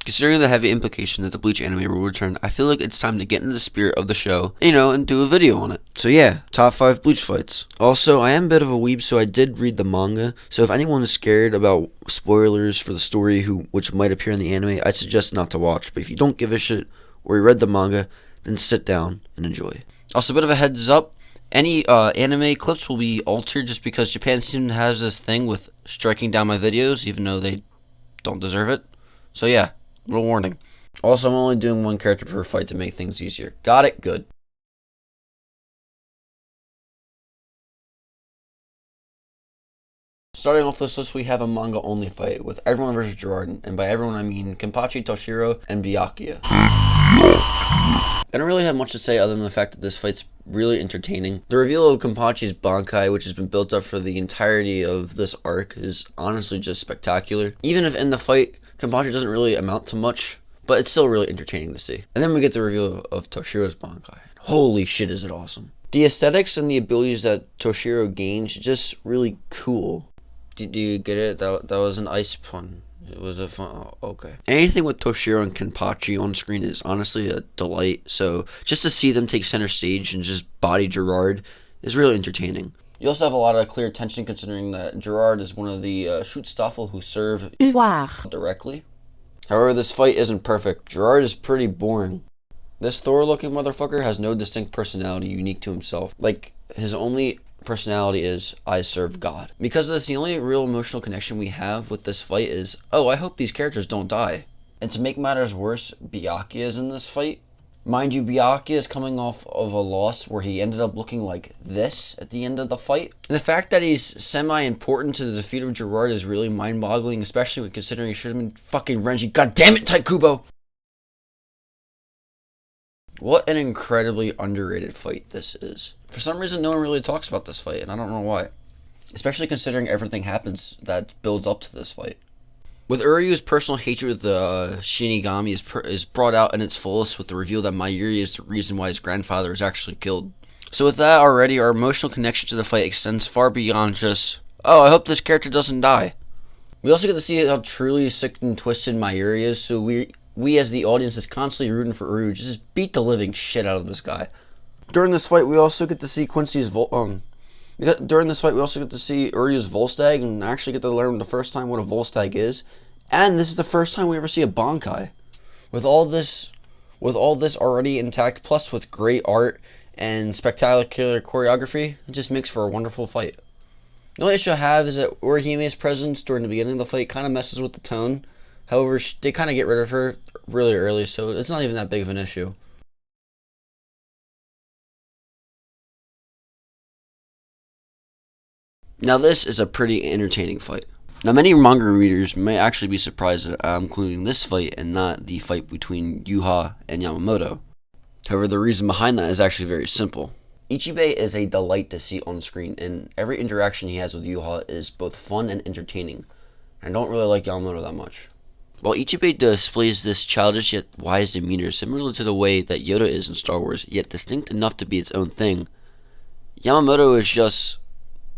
Considering the heavy implication that the Bleach anime will return, I feel like it's time to get into the spirit of the show, and do a video on it. So yeah, top 5 Bleach fights. Also, I am a bit of a weeb, so I did read the manga, so if anyone is scared about spoilers for the story which might appear in the anime, I'd suggest not to watch. But if you don't give a shit, or you read the manga, then sit down and enjoy. Also, a bit of a heads up, any anime clips will be altered just because Japan seems to have this thing with striking down my videos, even though they don't deserve it. So yeah. Little warning. Also, I'm only doing one character per fight to make things easier. Got it? Good. Starting off this list, we have a manga-only fight with everyone versus Orden, and by everyone I mean Kenpachi, Toshiro, and Byakuya. I don't really have much to say other than the fact that this fight's really entertaining. The reveal of Kenpachi's Bankai, which has been built up for the entirety of this arc, is honestly just spectacular. Even if in the fight, Kenpachi doesn't really amount to much, but it's still really entertaining to see. And then we get the reveal of Toshiro's Bankai. Holy shit, is it awesome. The aesthetics and the abilities that Toshiro gains are just really cool. Do you get it? That was an ice pun. It was a fun... Oh, okay. Anything with Toshiro and Kenpachi on screen is honestly a delight, so just to see them take center stage and just body Gerard is really entertaining. You also have a lot of clear tension considering that Gerard is one of the Schutzstaffel who serve directly. However, this fight isn't perfect. Gerard is pretty boring. This Thor-looking motherfucker has no distinct personality unique to himself. Like, his only personality is, I serve God. Because of this, the only real emotional connection we have with this fight is, oh, I hope these characters don't die. And to make matters worse, Byakuya is in this fight. Mind you, Byakuya is coming off of a loss where he ended up looking like this at the end of the fight. And the fact that he's semi-important to the defeat of Gerard is really mind-boggling, especially when considering he should have been fucking Renji. God damn it, Tite Kubo! What an incredibly underrated fight this is. For some reason, no one really talks about this fight, and I don't know why. Especially considering everything happens that builds up to this fight. With Uryu's personal hatred of the Shinigami is brought out in its fullest with the reveal that Mayuri is the reason why his grandfather is actually killed. So with that already, our emotional connection to the fight extends far beyond just, oh, I hope this character doesn't die. We also get to see how truly sick and twisted Mayuri is, so we as the audience is constantly rooting for Uryu. Just beat the living shit out of this guy. During this fight, we also get to see During this fight, we also get to see Uryu's Volstagg and actually get to learn the first time what a Volstagg is. And this is the first time we ever see a Bankai. With all this already intact, plus with great art and spectacular choreography, it just makes for a wonderful fight. The only issue I have is that Orihime's presence during the beginning of the fight kind of messes with the tone. However, they kind of get rid of her really early, so it's not even that big of an issue. Now this is a pretty entertaining fight. Now many manga readers may actually be surprised that I'm including this fight and not the fight between Yuha and Yamamoto. However, the reason behind that is actually very simple. Ichigo is a delight to see on screen, and every interaction he has with Yuha is both fun and entertaining. I don't really like Yamamoto that much. While Ichigo displays this childish yet wise demeanor similar to the way that Yoda is in Star Wars, yet distinct enough to be its own thing, Yamamoto is just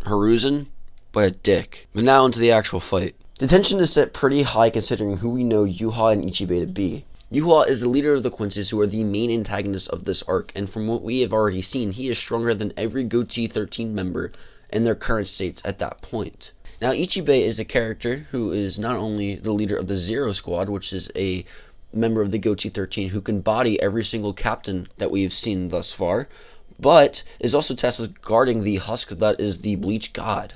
Hiruzen, but a dick. But now into the actual fight. The tension is set pretty high considering who we know Yuha and Ichigo to be. Yuha is the leader of the Quinces, who are the main antagonists of this arc, and from what we have already seen, he is stronger than every GOTY 13 member in their current states at that point. Now Ichigo is a character who is not only the leader of the Zero Squad, which is a member of the GOTY 13 who can body every single captain that we've seen thus far, but is also tasked with guarding the husk that is the Bleach God.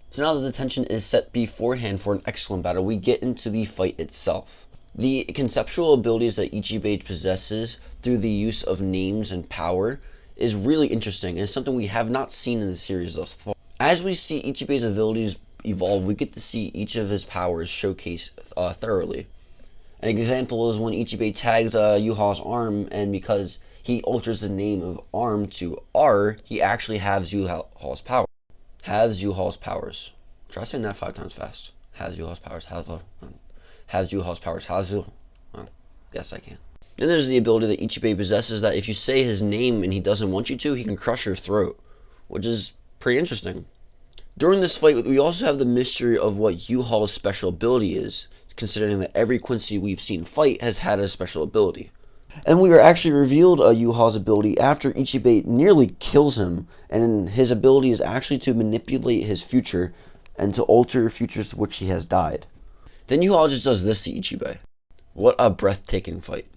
So now that the tension is set beforehand for an excellent battle, we get into the fight itself. The conceptual abilities that Ichigo possesses through the use of names and power is really interesting and something we have not seen in the series thus far. As we see Ichigo's abilities evolve, we get to see each of his powers showcased thoroughly. An example is when Ichigo tags Yuha's arm, and because he alters the name of arm to R, he actually halves Yuha's power. Halves Yuha's powers. Try saying that 5 times fast. Halves Yuha's powers. Halves Yuha's powers. Well, guess I can. Then there's the ability that Ichigo possesses that if you say his name and he doesn't want you to, he can crush your throat, which is pretty interesting. During this fight, we also have the mystery of what Yu-Ha's special ability is, considering that every Quincy we've seen fight has had a special ability. And we are actually revealed Yu-Ha's ability after Ichigo nearly kills him, and his ability is actually to manipulate his future and to alter futures to which he has died. Then Yu-Ha just does this to Ichigo. What a breathtaking fight.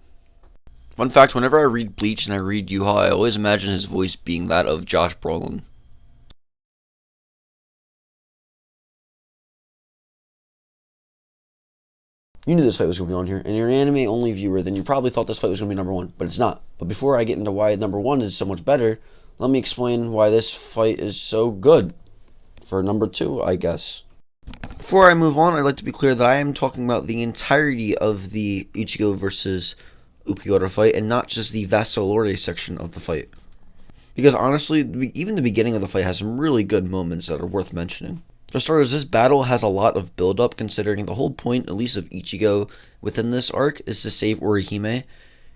Fun fact, whenever I read Bleach and I read Yu-Ha, I always imagine his voice being that of Josh Brolin. You knew this fight was going to be on here, and you're an anime-only viewer, then you probably thought this fight was going to be number one, but it's not. But before I get into why number one is so much better, let me explain why this fight is so good. For number two, I guess. Before I move on, I'd like to be clear that I am talking about the entirety of the Ichigo versus Ukiura fight, and not just the Vassalorte section of the fight. Because honestly, even the beginning of the fight has some really good moments that are worth mentioning. For starters, this battle has a lot of build-up, considering the whole point, at least of Ichigo within this arc, is to save Orihime,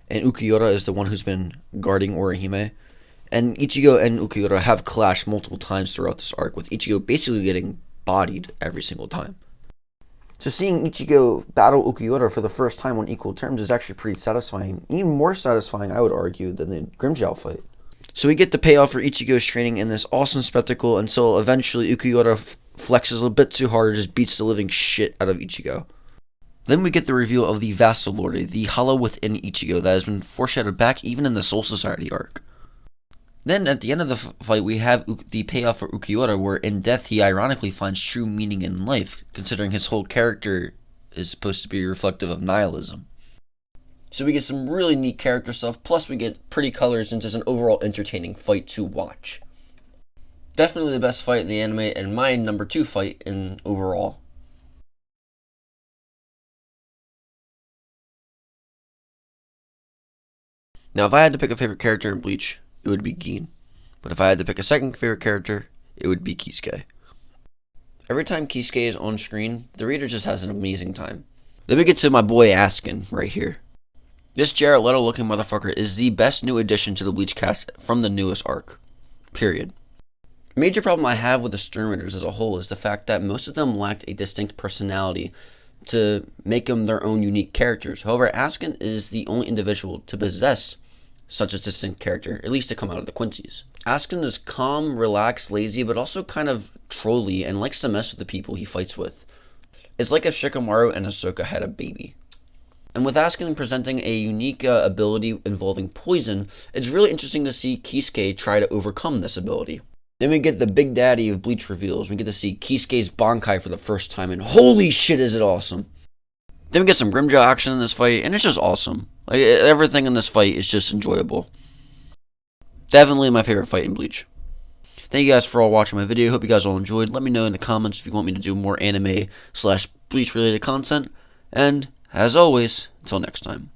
and Ukiura is the one who's been guarding Orihime. And Ichigo and Ukiura have clashed multiple times throughout this arc, with Ichigo basically getting bodied every single time. So seeing Ichigo battle Ukiura for the first time on equal terms is actually pretty satisfying. Even more satisfying, I would argue, than the Grimmjow fight. So we get the payoff for Ichigo's training in this awesome spectacle until eventually Ukiura flexes a bit too hard and just beats the living shit out of Ichigo. Then we get the reveal of the Vassalorte, the hollow within Ichigo that has been foreshadowed back even in the Soul Society arc. Then at the end of the fight we have the payoff for Ukiura, where in death he ironically finds true meaning in life, considering his whole character is supposed to be reflective of nihilism. So we get some really neat character stuff, plus we get pretty colors and just an overall entertaining fight to watch. Definitely the best fight in the anime, and my number 2 fight in overall. Now, if I had to pick a favorite character in Bleach, it would be Gin. But if I had to pick a second favorite character, it would be Kisuke. Every time Kisuke is on screen, the reader just has an amazing time. Let me get to my boy Askin right here. This Jared Leto looking motherfucker is the best new addition to the Bleach cast from the newest arc. Period. A major problem I have with the Stern Readers as a whole is the fact that most of them lacked a distinct personality to make them their own unique characters. However, Askin is the only individual to possess such a distinct character, at least to come out of the Quincy's. Askin is calm, relaxed, lazy, but also kind of trolly and likes to mess with the people he fights with. It's like if Shikamaru and Hisoka had a baby. And with Askin presenting a unique ability involving poison, it's really interesting to see Kisuke try to overcome this ability. Then we get the big daddy of Bleach reveals. We get to see Kisuke's Bankai for the first time, and holy shit is it awesome. Then we get some Grimmjow action in this fight, and it's just awesome. Like, everything in this fight is just enjoyable. Definitely my favorite fight in Bleach. Thank you guys for all watching my video. Hope you guys all enjoyed. Let me know in the comments if you want me to do more anime/Bleach related content. And as always, until next time.